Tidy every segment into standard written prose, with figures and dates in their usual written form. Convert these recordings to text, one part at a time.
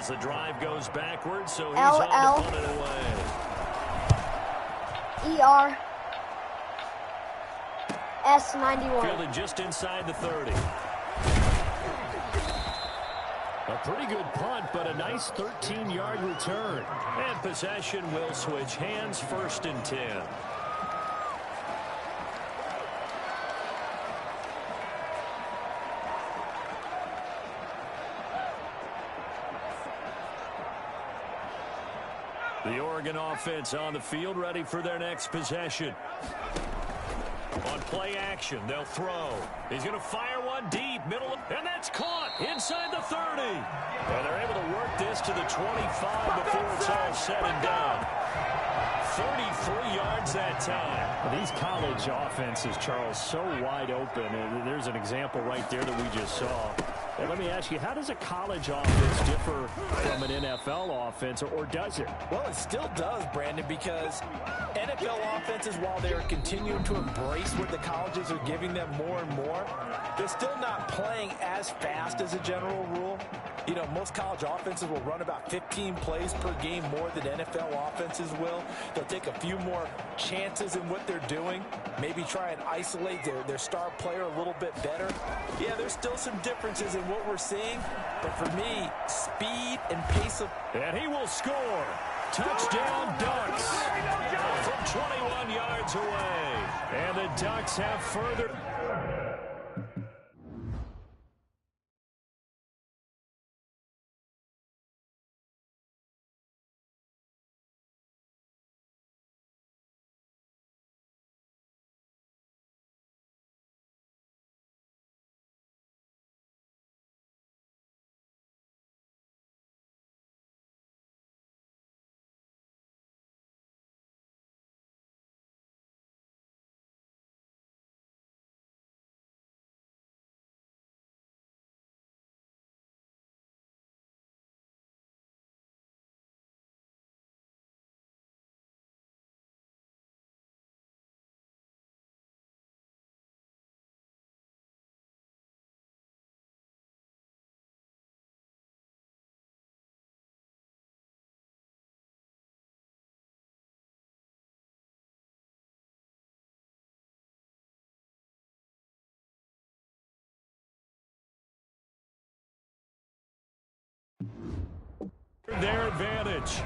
As the drive goes backwards, so he's on to punt it away. ER S91. Fielded just inside the 30. A pretty good punt, but a nice 13-yard return. And possession will switch hands, 1st and 10. The Oregon offense on the field, ready for their next possession. On play action, they'll throw. He's going to fire one deep, middle, and that's caught inside the 30. And they're able to work this to the 25 before it's all said and done. 33 yards that time. Well, these college offenses, Charles, so wide open. There's an example right there that we just saw. And let me ask you, how does a college offense differ from an NFL offense, or does it? Well, it still does, Brandon, because NFL offenses, while they are continuing to embrace what the colleges are giving them more and more, they're still not playing as fast as a general rule. You know, most college offenses will run about 15 plays per game more than NFL offenses will. They'll take a few more chances in what they're doing, maybe try and isolate their star player a little bit better. Yeah, there's still some differences in what we're seeing, but for me, speed and pace of... And he will score. Touchdown Ducks from 21 yards away. And the Ducks have further... Their advantage.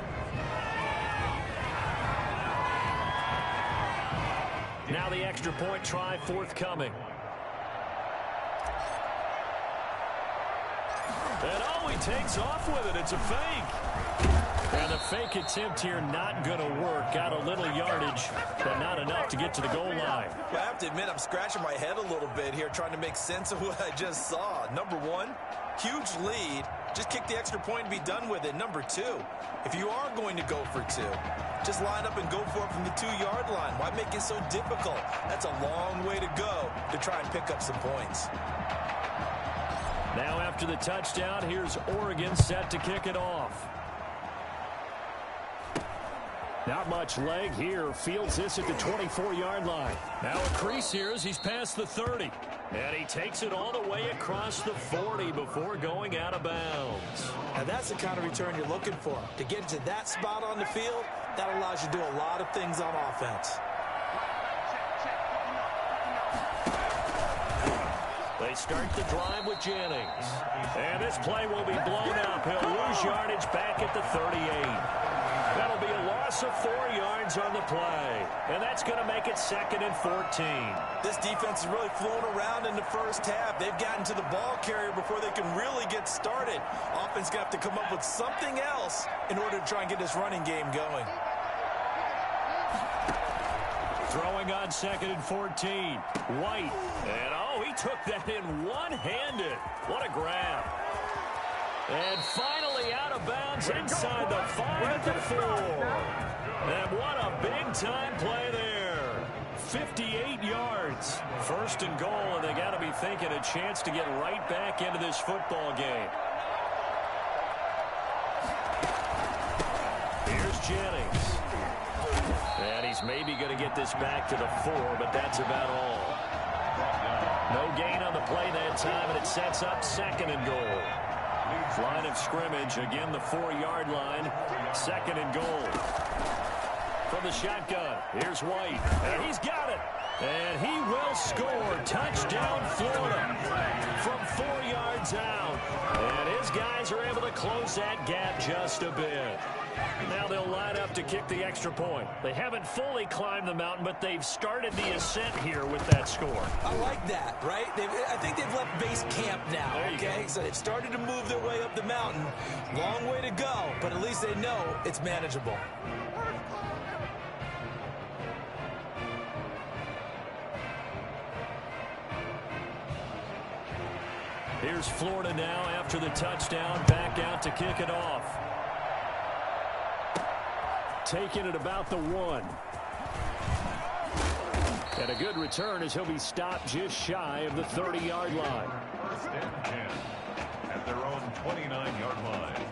Now the extra point try forthcoming. And he takes off with it. It's a fake. And the fake attempt here not going to work. Got a little yardage, but not enough to get to the goal line. Well, I have to admit, I'm scratching my head a little bit here trying to make sense of what I just saw. Number one, huge lead. Just kick the extra point and be done with it. Number two, if you are going to go for two, just line up and go for it from the 2-yard line. Why make it so difficult? That's a long way to go to try and pick up some points. Now after the touchdown, here's Oregon set to kick it off. Not much leg here. Fields this at the 24-yard line. Now a crease here as he's past the 30. And he takes it all the way across the 40 before going out of bounds. Now that's the kind of return you're looking for. To get to that spot on the field, that allows you to do a lot of things on offense. They start the drive with Jennings. And this play will be blown up. He'll lose yardage back at the 38. That'll be a loss of 4 yards on the play. And that's going to make it 2nd and 14. This defense is really flown around in the first half. They've gotten to the ball carrier before they can really get started. Offense going to have to come up with something else in order to try and get this running game going. Throwing on 2nd and 14. White. And he took that in one-handed. What a grab. And finally out of bounds inside the 5 at the 4. And what a big-time play there. 58 yards. 1st and goal, and they got to be thinking a chance to get right back into this football game. Here's Jennings. And he's maybe going to get this back to the 4, but that's about all. No gain on the play that time, and it sets up 2nd and goal. Line of scrimmage, again the 4-yard line. Second and goal. From the shotgun, here's White. And he's got it. And he will score. Touchdown, Florida. From 4 yards out. And his guys are able to close that gap just a bit. Now they'll line up to kick the extra point. They haven't fully climbed the mountain, but they've started the ascent here with that score. I like that, right? I think they've left base camp now, okay? So they've started to move their way up the mountain. Long way to go, but at least they know it's manageable. Here's Florida now after the touchdown, back out to kick it off. Taking it about the 1. And a good return as he'll be stopped just shy of the 30-yard line. First and 10 at their own 29-yard line.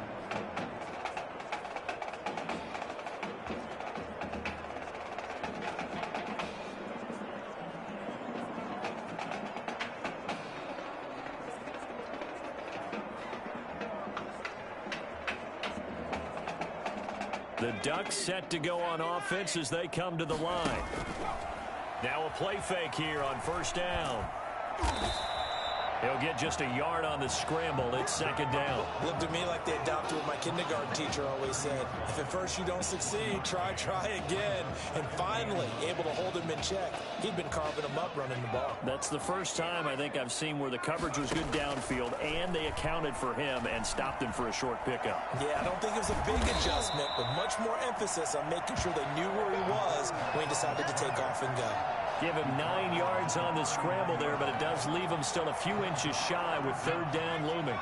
The Ducks set to go on offense as they come to the line. Now a play fake here on first down. He'll get just a yard on the scramble. It's second down. Looked to me like they adopted what my kindergarten teacher always said. If at first you don't succeed, try again. And finally, able to hold him in check. He'd been carving him up running the ball. That's the first time I think I've seen where the coverage was good downfield and they accounted for him and stopped him for a short pickup. Yeah, I don't think it was a big adjustment, but much more emphasis on making sure they knew where he was when he decided to take off and go. Give him 9 yards on the scramble there, but it does leave him still a few inches shy with third down looming.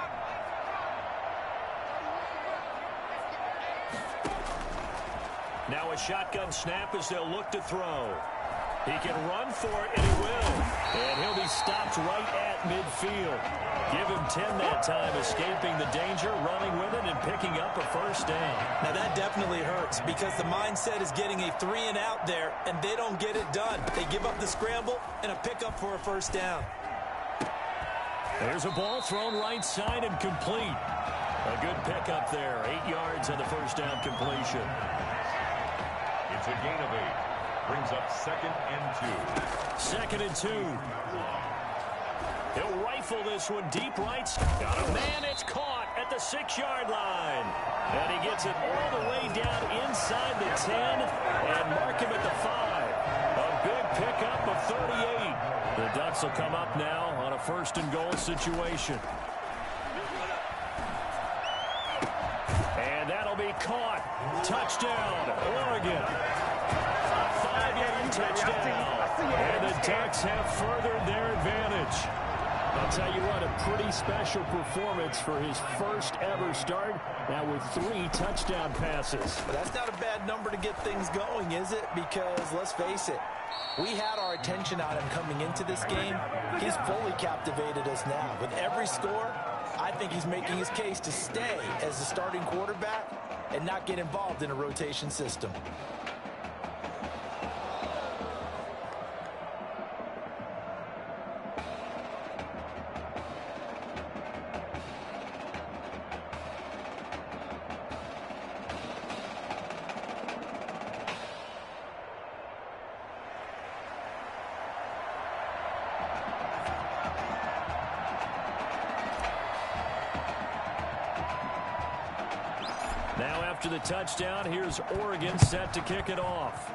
Now a shotgun snap as they'll look to throw. He can run for it, and he will. And he'll be stopped right at midfield. Give him 10 that time, escaping the danger, running with it, and picking up a first down. Now that definitely hurts because the mindset is getting a 3-and-out there, and they don't get it done. They give up the scramble and a pickup for a first down. There's a ball thrown right side and complete. A good pickup there. 8 yards on the first down completion. It's a gain of 8. Brings up second and 2. Second and 2. He'll rifle this one deep right. Got a man. It's caught at the 6-yard line. And he gets it all the way down inside the 10 and mark him at the 5. A big pickup of 38. The Ducks will come up now on a first and goal situation. And that'll be caught. Touchdown, Oregon. 5-yard touchdown. And the Ducks have furthered their advantage. I'll tell you what, a pretty special performance for his first ever start, now with 3 touchdown passes. But that's not a bad number to get things going, is it? Because, let's face it, we had our attention on him coming into this game. He's fully captivated us now. With every score, I think he's making his case to stay as the starting quarterback and not get involved in a rotation system. Now after the touchdown, here's Oregon set to kick it off.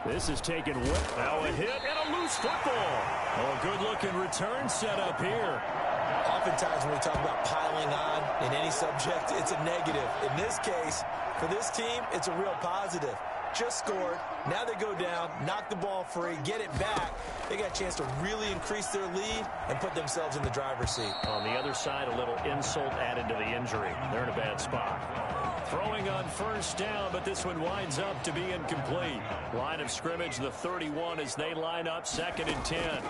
This is taken now a hit and a loose football. Oh, good-looking return set up here. Oftentimes when we talk about piling on in any subject, it's a negative. In this case, for this team, it's a real positive. Just scored. Now they go down, knock the ball free, get it back. They got a chance to really increase their lead and put themselves in the driver's seat. On the other side, a little insult added to the injury. They're in a bad spot. Throwing on first down, but this one winds up to be incomplete. Line of scrimmage, the 31 as they line up second and 10.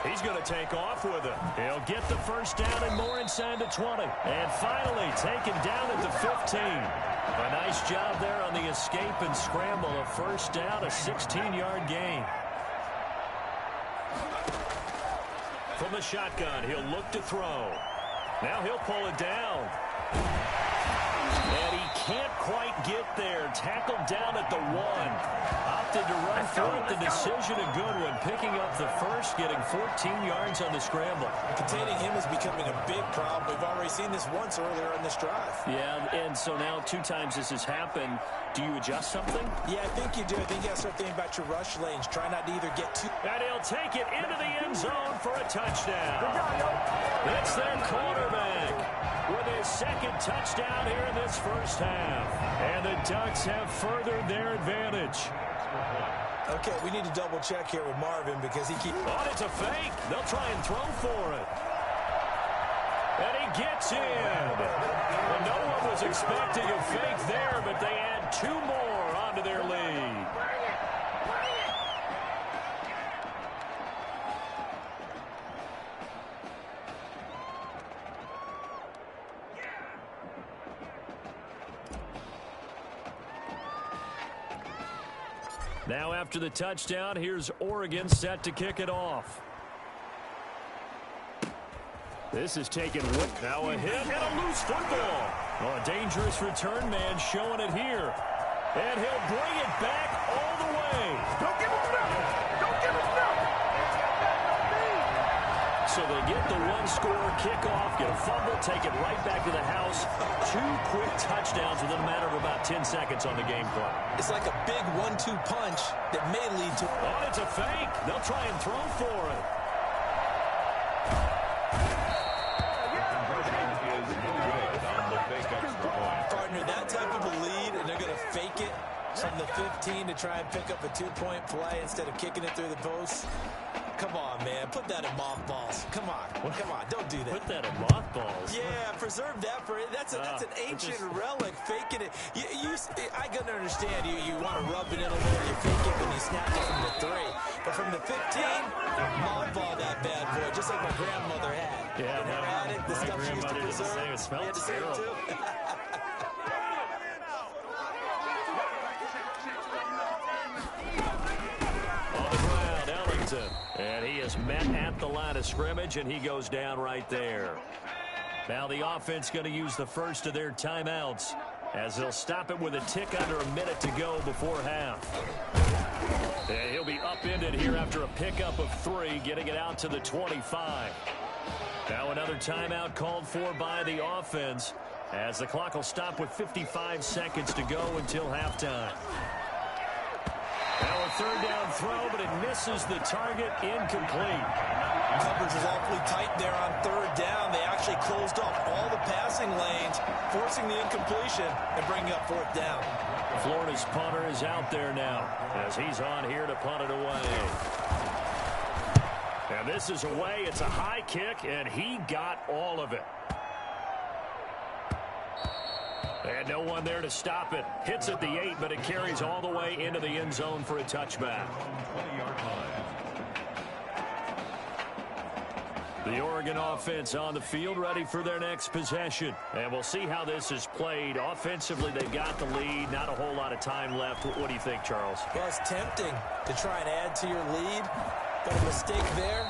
He's going to take off with it. He'll get the first down and more inside the 20. And finally taken down at the 15. A nice job there on the escape and scramble. A first down, a 16-yard gain. From the shotgun, he'll look to throw. Now he'll pull it down. And he can't quite get there. Tackled down at the 1. Opted to run for it. The decision a good one. Picking up the first, getting 14 yards on the scramble. Containing him is becoming a big problem. We've already seen this once earlier in this drive. Yeah, and so now 2 times this has happened. Do you adjust something? Yeah, I think you do. I think you got to start thinking about your rush lanes. Try not to either get too... And he'll take it into the end zone for a touchdown. It's their quarterback with his second touchdown here in this first half. And the Ducks have furthered their advantage. Okay, we need to double check here with Marvin because he keeps... Oh, it's a fake. They'll try and throw for it. And he gets in. And no one was expecting a fake there, but they add 2 more onto their lead. Now after the touchdown, here's Oregon set to kick it off. This is taken with now a hit and a loose football. Oh, a dangerous return man showing it here. And he'll bring it back all the way. Don't give him nothing. Don't give him nothing. So they get the 1-score kickoff, get a fumble, take it right back to the house. 2 quick touchdowns within a matter of about 10 seconds on the game clock. It's like a big 1-2 punch that may lead to... Oh, it's a fake. They'll try and throw for it. Partner, that type of a lead, and they're going to fake it from the 15 to try and pick up a 2-point play instead of kicking it through the post. Come on, man. Put that in mothballs. Come on. Come on. Don't do that. Put that in mothballs. Yeah, preserve that for it. That's an ancient relic. Faking it. I can understand you want to rub it in a little. You fake it when you snap it from the 3. But from the 15, mothball that bad boy, just like my grandmother had. Yeah, you never had it. The stuff she used to preserve. It smells terrible. Too. And he is met at the line of scrimmage, and he goes down right there. Now the offense going to use the first of their timeouts as they'll stop it with a tick under a minute to go before half. And he'll be upended here after a pickup of 3, getting it out to the 25. Now another timeout called for by the offense as the clock will stop with 55 seconds to go until halftime. Now a 3rd down throw, but it misses the target, incomplete. Coverage was awfully tight there on 3rd down. They actually closed off all the passing lanes, forcing the incompletion and bringing up 4th down. Florida's punter is out there now as he's on here to punt it away. And this is away. It's a high kick, and he got all of it. And no one there to stop it. Hits at the 8, but it carries all the way into the end zone for a touchback. The Oregon offense on the field, ready for their next possession. And we'll see how this is played. Offensively, they've got the lead. Not a whole lot of time left. What do you think, Charles? Well, it's tempting to try and add to your lead, but a mistake there,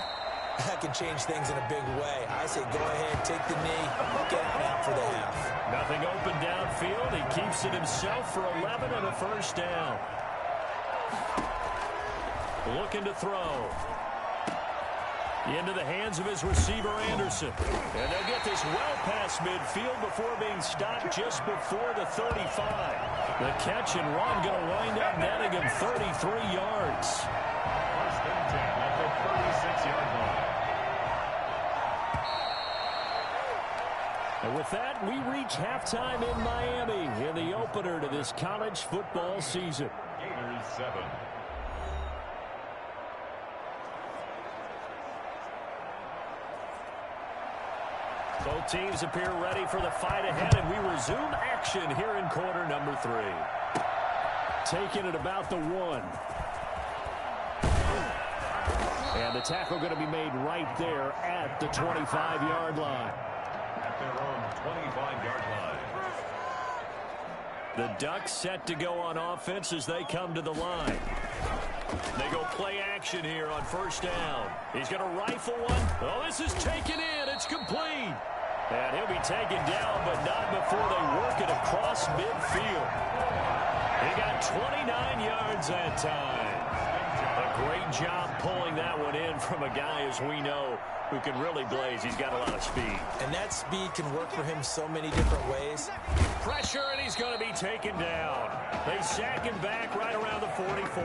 that can change things in a big way. I say go ahead, take the knee, get out for the half. Nothing open downfield. He keeps it himself for 11 and a 1st down. Looking to throw. Into the hands of his receiver, Anderson. And they'll get this well past midfield before being stopped just before the 35. The catch and run going to wind up netting him 33 yards. 1st and 10 at the 36-yard line. And with that, we reach halftime in Miami in the opener to this college football season. Gators 7. Both teams appear ready for the fight ahead, and we resume action here in quarter number 3. Taking it about the 1. And the tackle going to be made right there at the 25-yard line. At their own 25-yard line. The Ducks set to go on offense as they come to the line. They go play action here on first down. He's going to rifle one. Oh, this is taken in. It's complete. And he'll be taken down, but not before they work it across midfield. He got 29 yards that time. A great job pulling that one in from a guy, as we know, who can really blaze. He's got a lot of speed. And that speed can work for him so many different ways. Pressure, and he's going to be taken down. They sack him back right around the 44.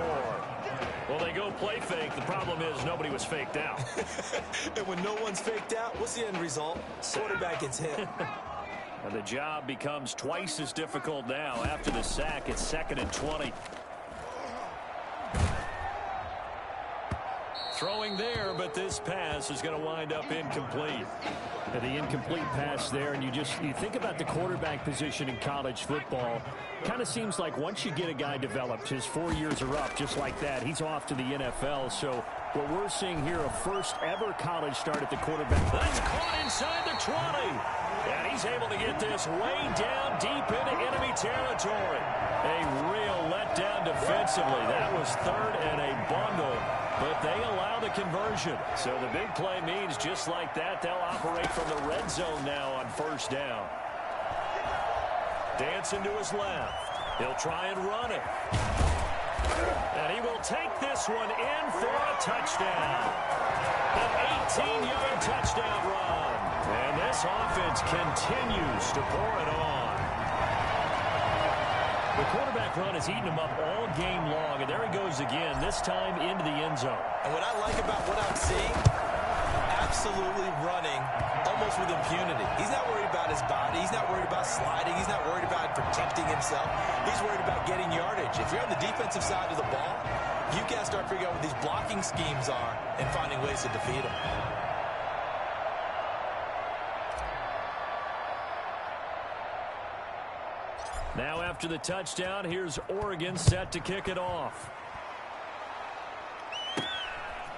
Well, they go play fake. The problem is nobody was faked out. And when no one's faked out, what's the end result? Quarterback gets hit. And the job becomes twice as difficult now. After the sack, it's 2nd and 20. Throwing there, but this pass is going to wind up incomplete. And the incomplete pass there, and you think about the quarterback position in college football. Kind of seems like once you get a guy developed, his 4 years are up just like that. He's off to the NFL. So what we're seeing here, a first ever college start at the quarterback. That's caught inside the 20. And he's able to get this way down deep into enemy territory. A real letdown defensively. That was 3rd and a bundle, but they allow the conversion. So the big play means just like that, they'll operate from the red zone now on first down. Dancing to his left. He'll try and run it. And he will take this one in for a touchdown. An 18-yard touchdown run. And this offense continues to pour it on. The quarterback run has eaten him up all game long, and there he goes again, this time into the end zone. And what I like about what I'm seeing, absolutely running almost with impunity. He's not worried about his body. He's not worried about sliding. He's not worried about protecting himself. He's worried about getting yardage. If you're on the defensive side of the ball, you got to start figuring out what these blocking schemes are and finding ways to defeat them. Now after the touchdown, here's Oregon set to kick it off.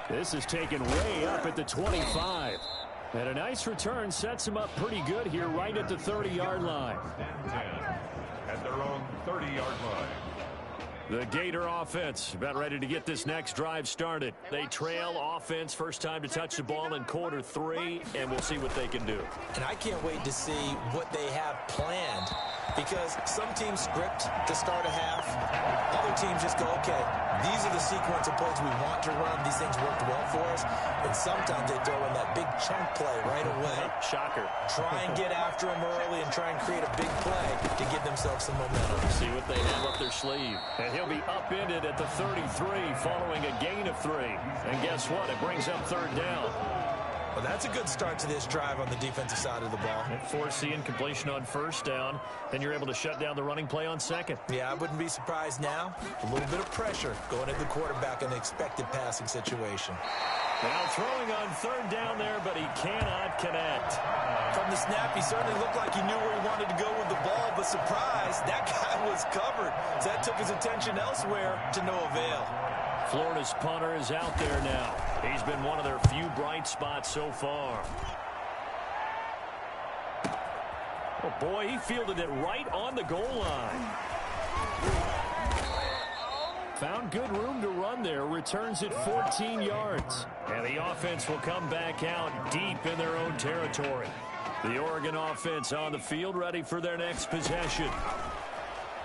This is taken way up at the 25. And a nice return sets him up pretty good here right at the 30-yard line. 10 at their own 30-yard line. The Gator offense about ready to get this next drive started. They trail offense, first time to touch the ball in quarter 3, and we'll see what they can do. And I can't wait to see what they have planned, because some teams script to start a half. Other teams just go, okay, these are the sequence of plays we want to run. These things worked well for us. And sometimes they throw in that big chunk play right away. Shocker. Try and get after them early and try and create a big play to give themselves some momentum. See what they have up their sleeve. And he'll be upended at the 33 following a gain of 3. And guess what? It brings up 3rd down. Well, that's a good start to this drive on the defensive side of the ball. Force the incompletion on first down. Then you're able to shut down the running play on 2nd. Yeah, I wouldn't be surprised now. A little bit of pressure going at the quarterback in the expected passing situation. Now throwing on 3rd down there, but he cannot connect. From the snap, he certainly looked like he knew where he wanted to go with the ball, but surprise, that guy was covered. So that took his attention elsewhere to no avail. Florida's punter is out there now. He's been one of their few bright spots so far. Oh, boy, he fielded it right on the goal line. Found good room to run there. Returns it 14 yards. And the offense will come back out deep in their own territory. The Oregon offense on the field, ready for their next possession.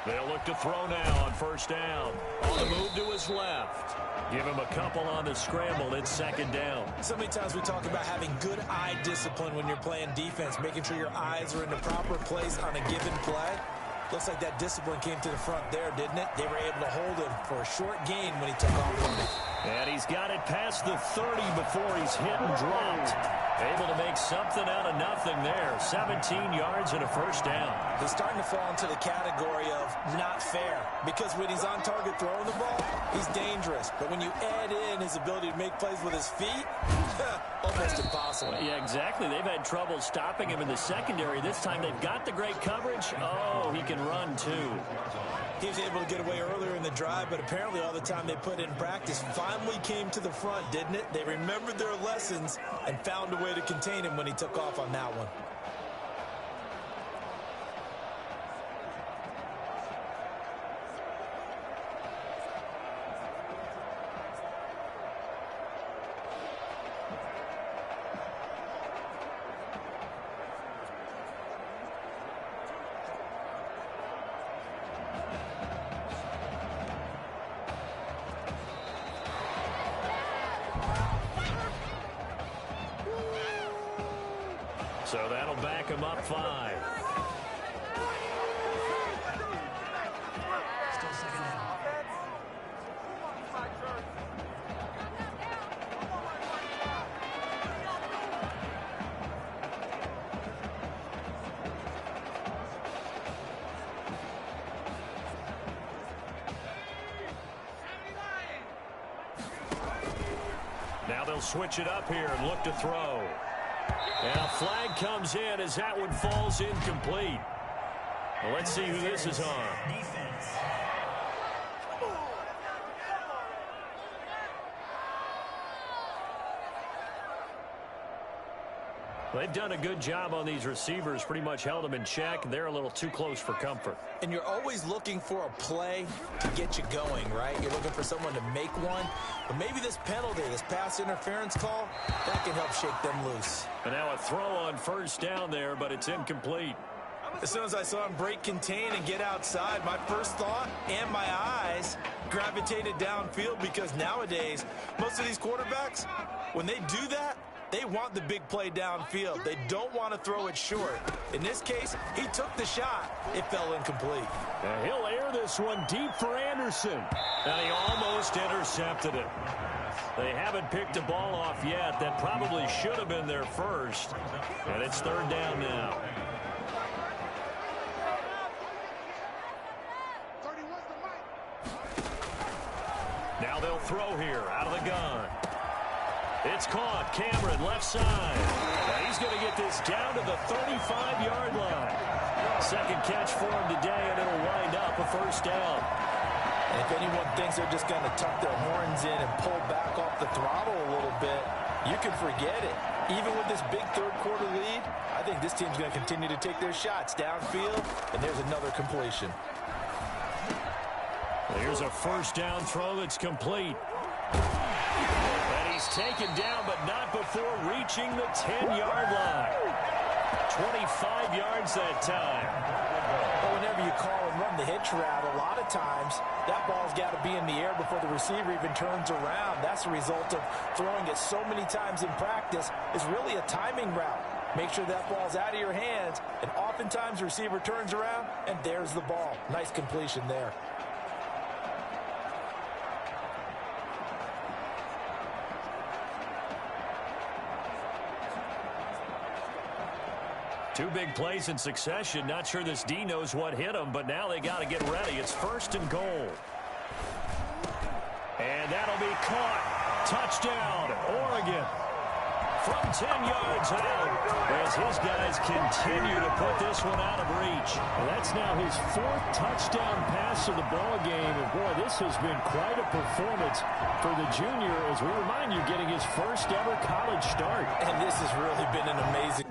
They'll look to throw now on first down. On the move to his left. Give him a couple on the scramble. It's 2nd down. So many times we talk about having good eye discipline when you're playing defense, making sure your eyes are in the proper place on a given play. Looks like that discipline came to the front there, didn't it? They were able to hold him for a short gain when he took off running. And he's got it past the 30 before he's hit and dropped. Able to make something out of nothing there. 17 yards and a first down. He's starting to fall into the category of not fair, because when he's on target throwing the ball, he's dangerous. But when you add in his ability to make plays with his feet, almost impossible. Yeah, exactly. They've had trouble stopping him in the secondary. This time they've got the great coverage. Oh, he can run too. He was able to get away earlier in the drive, but apparently all the time they put in practice finally came to the front, didn't it? They remembered their lessons and found a way to contain him when he took off on that one. So that'll back him up 5. Now they'll switch it up here and look to throw. And a flag comes in as that one falls incomplete. Well, let's see who this is on. They've done a good job on these receivers, pretty much held them in check. They're a little too close for comfort. And you're always looking for a play to get you going, right? You're looking for someone to make one. But maybe this penalty, this pass interference call, that can help shake them loose. And now a throw on first down there, but it's incomplete. As soon as I saw him break contain and get outside, my first thought and my eyes gravitated downfield, because nowadays, most of these quarterbacks, when they do that, they want the big play downfield. They don't want to throw it short. In this case, he took the shot. It fell incomplete. And he'll air this one deep for Anderson. And he almost intercepted it. They haven't picked a ball off yet. That probably should have been their first. And it's 3rd down now. Now they'll throw here out of the gun. It's caught. Cameron, left side. Now he's going to get this down to the 35-yard line. Second catch for him today, and it'll wind up a first down. And if anyone thinks they're just going to tuck their horns in and pull back off the throttle a little bit, you can forget it. Even with this big third-quarter lead, I think this team's going to continue to take their shots downfield, and there's another completion. Here's a first down throw that's complete. He's taken down, but not before reaching the 10-yard line. 25 yards that time. But whenever you call and run the hitch route, a lot of times that ball's got to be in the air before the receiver even turns around. That's the result of throwing it so many times in practice. It's really a timing route. Make sure that ball's out of your hands, and oftentimes the receiver turns around, and there's the ball. Nice completion there. Two big plays in succession. Not sure this D knows what hit him, but now they got to get ready. It's 1st and goal. And that'll be caught. Touchdown, Oregon. From 10 yards out, as his guys continue to put this one out of reach. Well, that's now his 4th touchdown pass of the ball game. And, boy, this has been quite a performance for the junior, as we remind you, getting his first ever college start. And this has really been an amazing...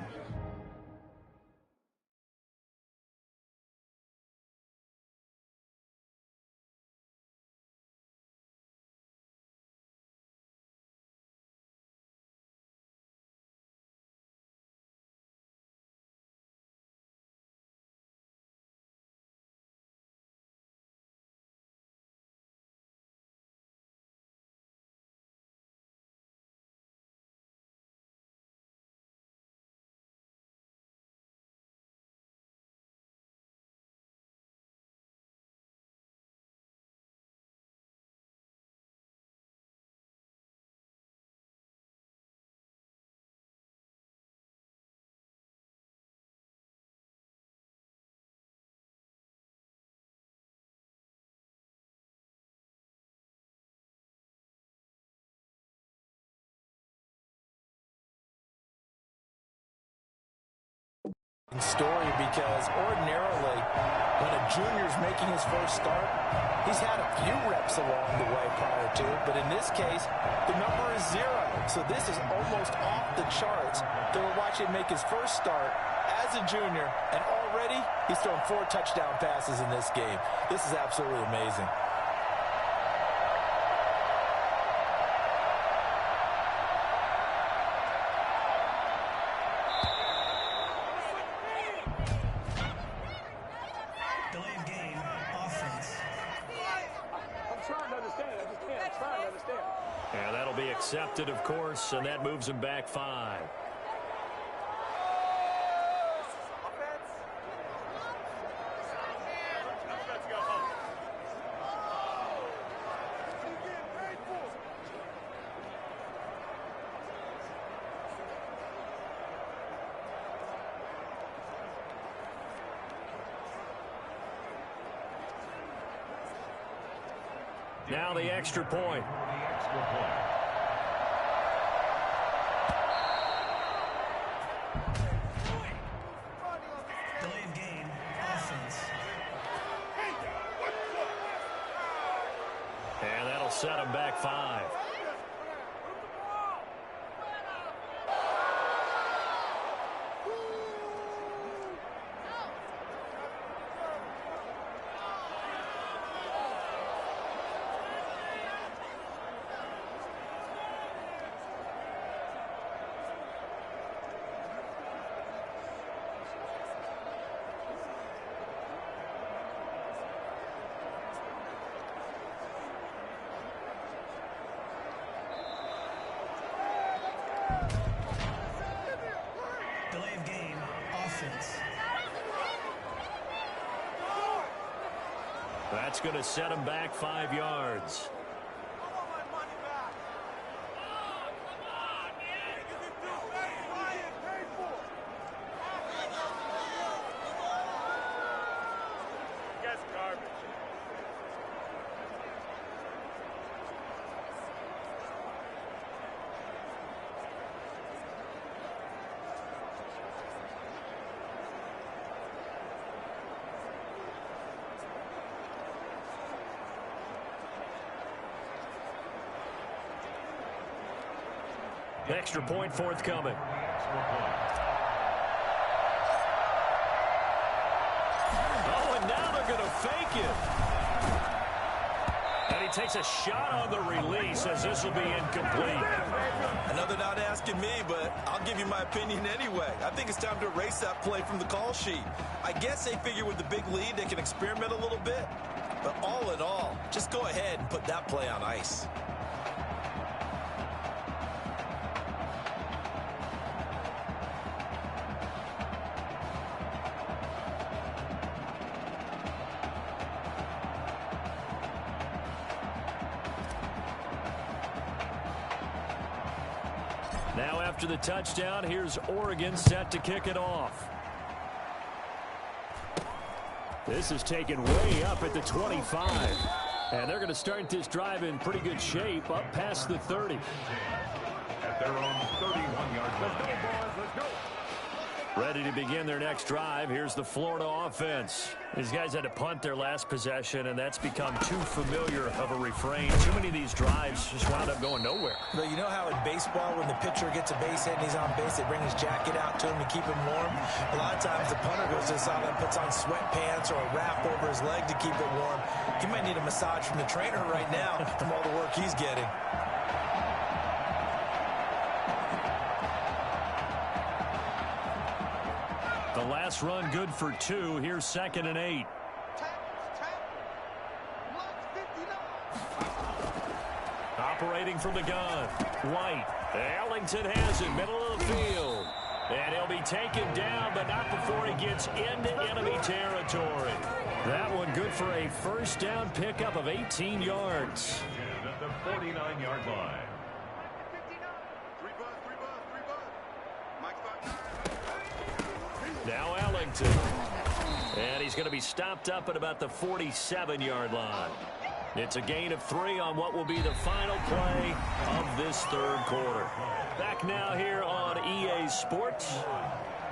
story, because ordinarily when a junior's making his first start, he's had a few reps along the way prior to, but in this case the number is 0, so this is almost off the charts. They were watching him make his first start as a junior, and already he's thrown 4 touchdown passes in this game. This is absolutely amazing. And that'll be accepted, of course, and that moves him back 5. Now the extra point. Delayed game, offense. And that'll set him back 5. Delay of game, offense. That's going to set him back 5 yards. Extra point forthcoming. Oh, and now they're going to fake it. And he takes a shot on the release as this will be incomplete. Another not asking me, but I'll give you my opinion anyway. I think it's time to erase that play from the call sheet. I guess they figure with the big lead they can experiment a little bit. But all in all, just go ahead and put that play on ice. Now after the touchdown, here's Oregon set to kick it off. This is taken way up at the 25. And they're going to start this drive in pretty good shape, up past the 30. At their own 31-yard line. Ready to begin their next drive. Here's the Florida offense. These guys had to punt their last possession, and that's become too familiar of a refrain. Too many of these drives just wound up going nowhere. But you know how in baseball, when the pitcher gets a base hit and he's on base, they bring his jacket out to him to keep him warm? A lot of times the punter goes to the sideline, puts on sweatpants or a wrap over his leg to keep it warm. He might need a massage from the trainer right now from all the work he's getting. The last run good for 2. Here's 2nd and 8. Operating from the gun. White. Ellington has it. Middle of the field. And he'll be taken down, but not before he gets into enemy territory. That one good for a first down pickup of 18 yards. At the 49-yard line. Now Ellington. And he's going to be stopped up at about the 47-yard line. It's a gain of 3 on what will be the final play of this third quarter. Back now here on EA Sports.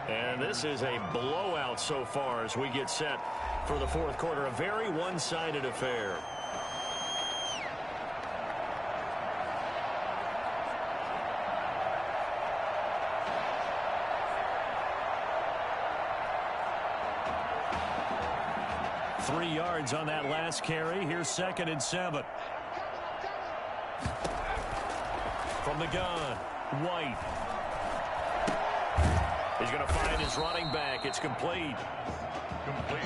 And this is a blowout so far as we get set for the fourth quarter. A very one-sided affair. Three yards on that last carry. Here's 2nd and 7. From the gun, White. He's going to find his running back. It's complete.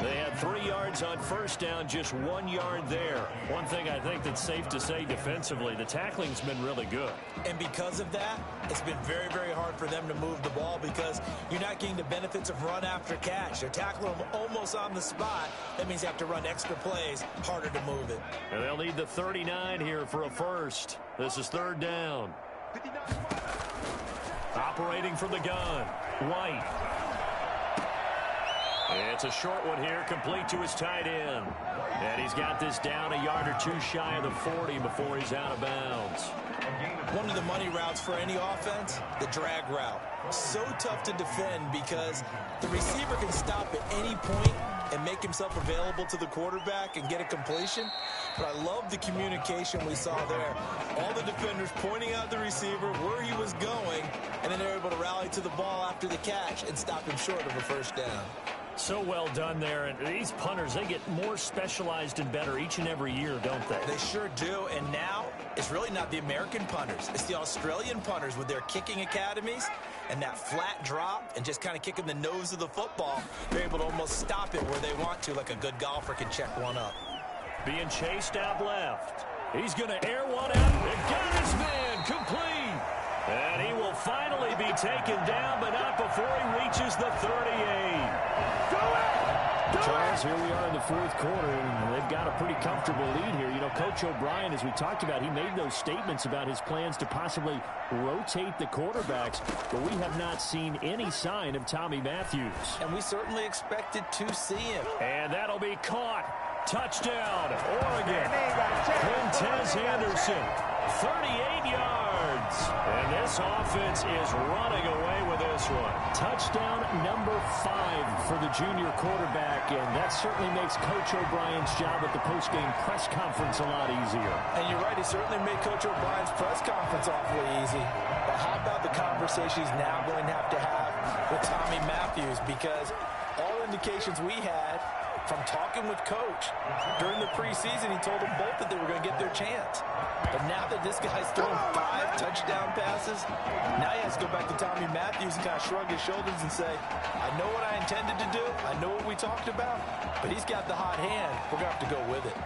They had 3 yards on first down, just 1 yard there. One thing I think that's safe to say defensively, the tackling's been really good. And because of that, it's been very, very hard for them to move the ball because you're not getting the benefits of run after catch. They're tackling them almost on the spot. That means you have to run extra plays, harder to move it. And they'll need the 39 here for a first. This is 3rd down. Operating from the gun, White. It's a short one here, complete to his tight end. And he's got this down a yard or two shy of the 40 before he's out of bounds. One of the money routes for any offense, the drag route. So tough to defend because the receiver can stop at any point and make himself available to the quarterback and get a completion. But I love the communication we saw there. All the defenders pointing out the receiver, where he was going, and then they're able to rally to the ball after the catch and stop him short of a first down. So well done there. And these punters, they get more specialized and better each and every year, don't they? They sure do. And now it's really not the American punters. It's the Australian punters with their kicking academies and that flat drop and just kind of kicking the nose of the football. They're able to almost stop it where they want to, like a good golfer can check one up. Being chased out left. He's going to air one out. It got his man complete. And he will finally be taken down, but not before he reaches the 38. Charles, here we are in the fourth quarter, and they've got a pretty comfortable lead here. You know, Coach O'Brien, as we talked about, he made those statements about his plans to possibly rotate the quarterbacks, but we have not seen any sign of Tommy Matthews. And we certainly expected to see him. And that'll be caught. Touchdown, Oregon. Quintez Anderson, 38 yards. And this offense is running away with this one. Touchdown number 5 for the junior quarterback, and that certainly makes Coach O'Brien's job at the postgame press conference a lot easier. And you're right, he certainly made Coach O'Brien's press conference awfully easy. But how about the conversation he's now going to have with Tommy Matthews? Because all indications we had from talking with Coach during the preseason, he told them both that they were going to get their chance. But now that this guy's throwing 5 touchdown passes, now he has to go back to Tommy Matthews and kind of shrug his shoulders and say, I know what I intended to do. I know what we talked about. But he's got the hot hand. We're going to have to go with it.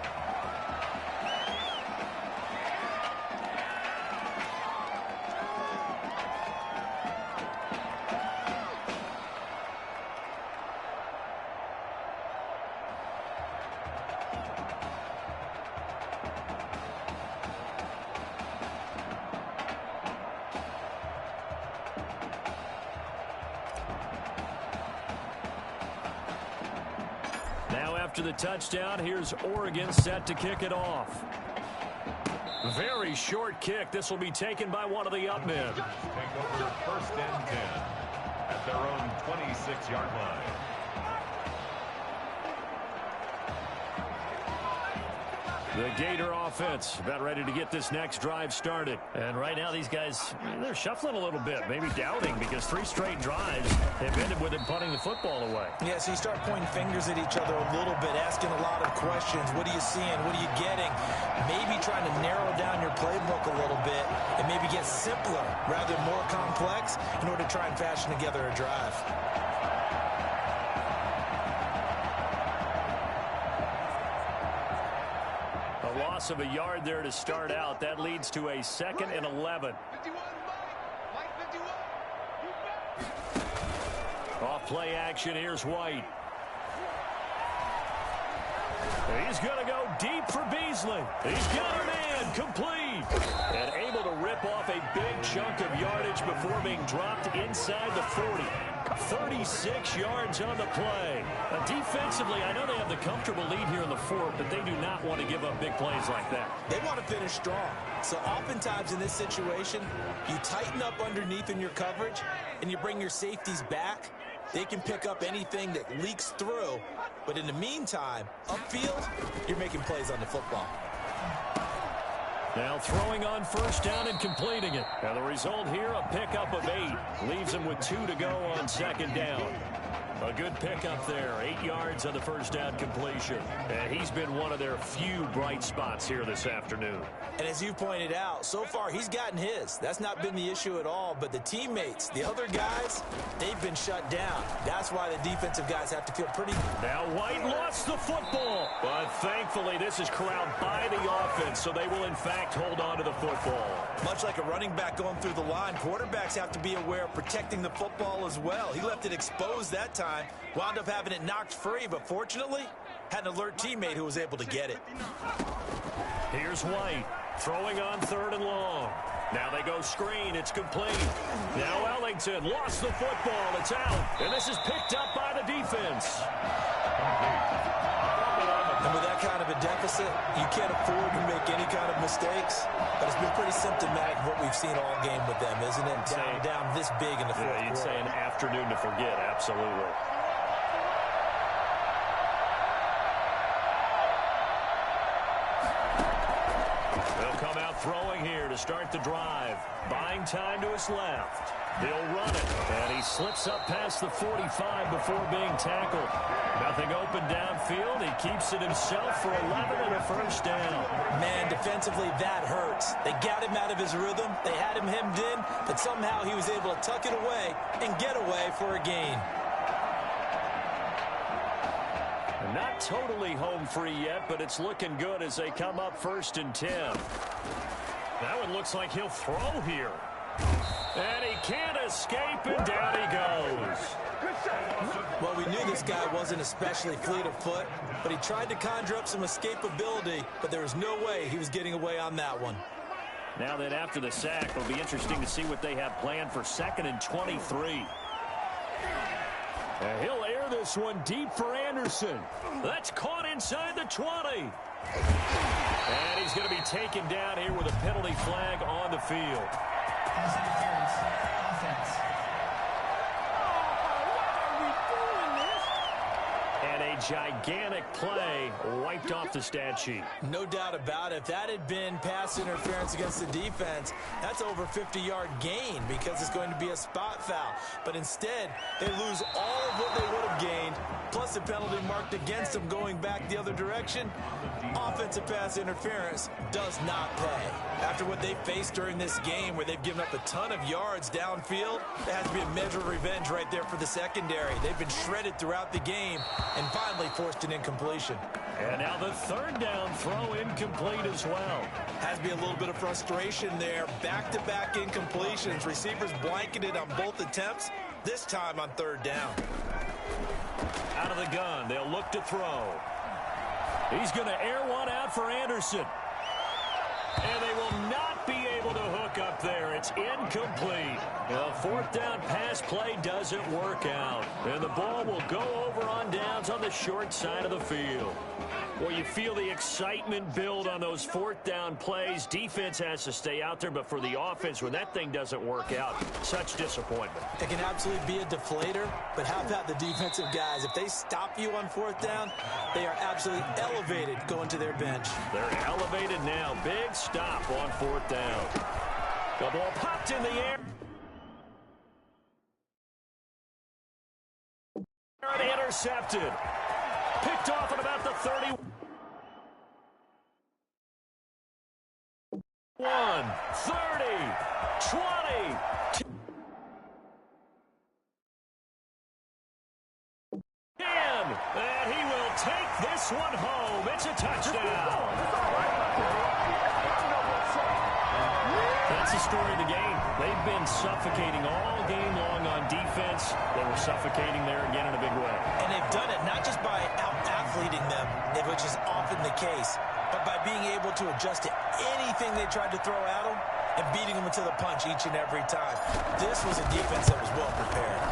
After the touchdown, here's Oregon set to kick it off. Very short kick. This will be taken by one of the up men. Take over first and 10 at their own 26-yard line. The Gator offense about ready to get this next drive started. And right now these guys, they're shuffling a little bit, maybe doubting, because 3 straight drives have ended with him punting the football away. Yeah, so you start pointing fingers at each other a little bit, asking a lot of questions. What are you seeing? What are you getting? Maybe trying to narrow down your playbook a little bit and maybe get simpler rather than more complex in order to try and fashion together a drive. Loss of a yard there to start out. That leads to a 2nd and 11. Off play action. Here's White. He's going to go deep for Beasley. He's got a man complete. And able to rip off a big chunk of yardage before being dropped inside the 40. 36 yards on the play. Defensively, I know they have the comfortable lead here in the 4th, but they do not want to give up big plays like that. They want to finish strong. So oftentimes in this situation, you tighten up underneath in your coverage, and you bring your safeties back. They can pick up anything that leaks through. But in the meantime, upfield, you're making plays on the football. Now throwing on first down and completing it. Now the result here, a pickup of 8. Leaves him with 2 to go on 2nd down. A good pickup there. 8 yards on the first down completion. And he's been one of their few bright spots here this afternoon. And as you pointed out, so far he's gotten his. That's not been the issue at all. But the teammates, the other guys, they've been shut down. That's why the defensive guys have to feel pretty. Now White lost the football. But thankfully this is corralled by the offense, so they will in fact hold on to the football. Much like a running back going through the line, quarterbacks have to be aware of protecting the football as well. He left it exposed that time. Wound up having it knocked free, but fortunately, had an alert teammate who was able to get it. Here's White, throwing on 3rd and long. Now they go screen. It's complete. Now Ellington lost the football. It's out. And this is picked up by the defense. And with that kind of a deficit, you can't afford to make any kind of mistakes. But it's been pretty symptomatic of what we've seen all game with them, isn't it? Down this big in the fourth quarter. You'd say an afternoon to forget. Absolutely. They'll come out throwing here to start the drive. Buying time to his left. He'll run it, and he slips up past the 45 before being tackled. Nothing open downfield. He keeps it himself for 11 and a first down. Man, defensively, that hurts. They got him out of his rhythm. They had him hemmed in, but somehow he was able to tuck it away and get away for a gain. Not totally home free yet, but it's looking good as they come up 1st and 10. That one looks like he'll throw here. And he can't escape, and down he goes. Well, we knew this guy wasn't especially fleet of foot, but he tried to conjure up some escapability, but there was no way he was getting away on that one. Now that after the sack, it'll be interesting to see what they have planned for 2nd and 23. And he'll air this one deep for Anderson. That's caught inside the 20. And he's going to be taken down here with a penalty flag on the field. Pass interference. Offense. And a gigantic play wiped off the stat sheet. No doubt about it. If that had been pass interference against the defense, that's over 50-yard gain because it's going to be a spot foul. But instead, they lose all of what they would have gained, plus the penalty marked against them going back the other direction. Offensive pass interference does not pay. After what they faced during this game where they've given up a ton of yards downfield, there has to be a measure of revenge right there for the secondary. They've been shredded throughout the game and finally forced an incompletion. And now the 3rd down throw incomplete as well. Has to be a little bit of frustration there. Back-to-back incompletions. Receivers blanketed on both attempts, this time on 3rd down. Out of the gun, they'll look to throw. He's going to air one out for Anderson. And they will not be able to hook up there. It's incomplete. The 4th down pass play doesn't work out. And the ball will go over on downs on the short side of the field. Well, you feel the excitement build on those 4th down plays. Defense has to stay out there, but for the offense, when that thing doesn't work out, such disappointment. It can absolutely be a deflator, but how about the defensive guys? If they stop you on 4th down, they are absolutely elevated going to their bench. They're elevated now. Big stop on 4th down. The ball popped in the air. And intercepted. Picked off at about the 30. 1, 30, 20. And he will take this one home. It's a touchdown. That's the story of the game. They've been suffocating all game long on defense. They were suffocating there again in a big way. And they've done it not just by out-athleting them, which is often the case, but by being able to adjust to anything they tried to throw at them and beating them into the punch each and every time. This was a defense that was well prepared.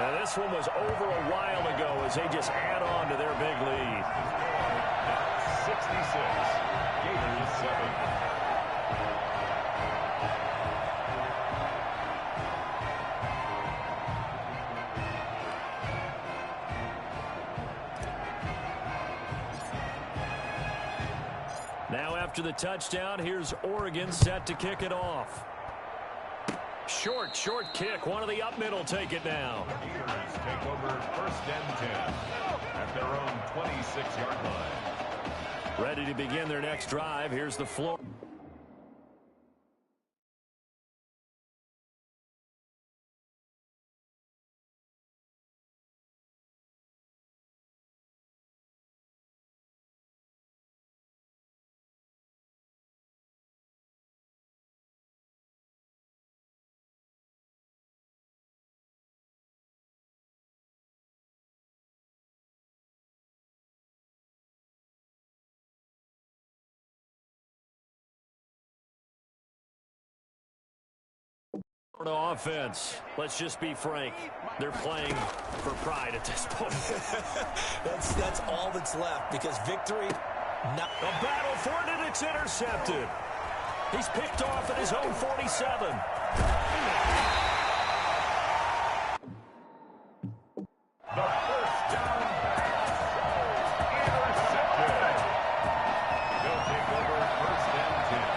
Now, this one was over a while ago as they just add on to their big lead. 66, Gators 7. Now after the touchdown, here's Oregon set to kick it off. Short kick. One of the up middle take it now. Gators take over 1st and 10 at their own 26-yard line. Ready to begin their next drive. Here's the floor. Offense. Let's just be frank. They're playing for pride at this point. That's all that's left because victory. A battle for it, and it's intercepted. He's picked off at his own 47. The first down pass. Intercepted. They'll take over first and 10.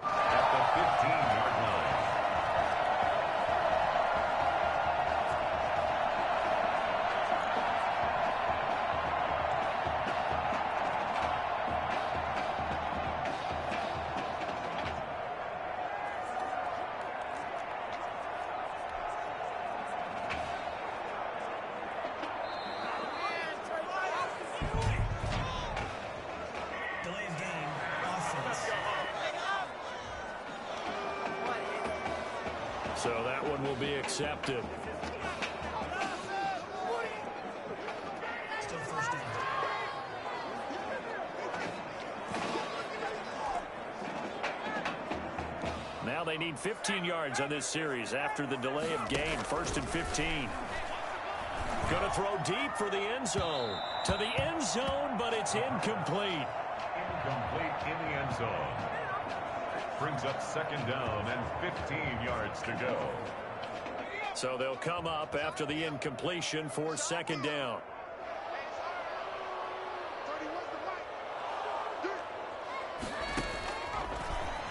At the 15-yard line. Delay of game. Offense. So that one will be accepted. Still first down. Now they need 15 yards on this series after the delay of game. First and 15. Going to throw deep for the end zone. To the end zone, but it's incomplete. Incomplete in the end zone. Brings up second down and 15 yards to go. So they'll come up after the incompletion for second down.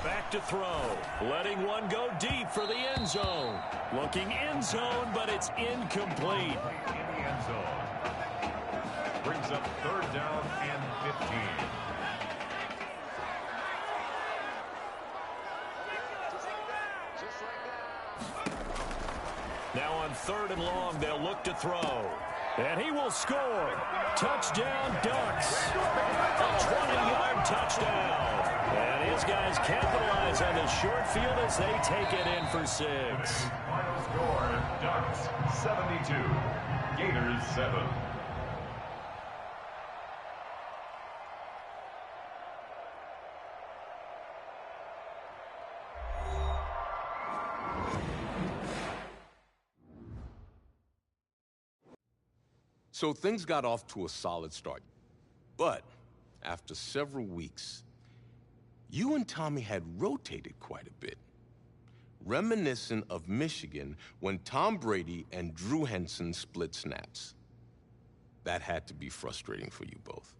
Back to throw. Letting one go deep for the end zone. Looking end zone, but it's incomplete. In the end zone. Brings up third down and 15. Now on third and long, they'll look to throw. And he will score. Touchdown, Ducks. A 20-yard touchdown. And his guys capitalize on this short field as they take it in for 6. Final score, Ducks 72, Gators 7. So things got off to a solid start. But after several weeks, you and Tommy had rotated quite a bit. Reminiscent of Michigan when Tom Brady and Drew Henson split snaps. That had to be frustrating for you both.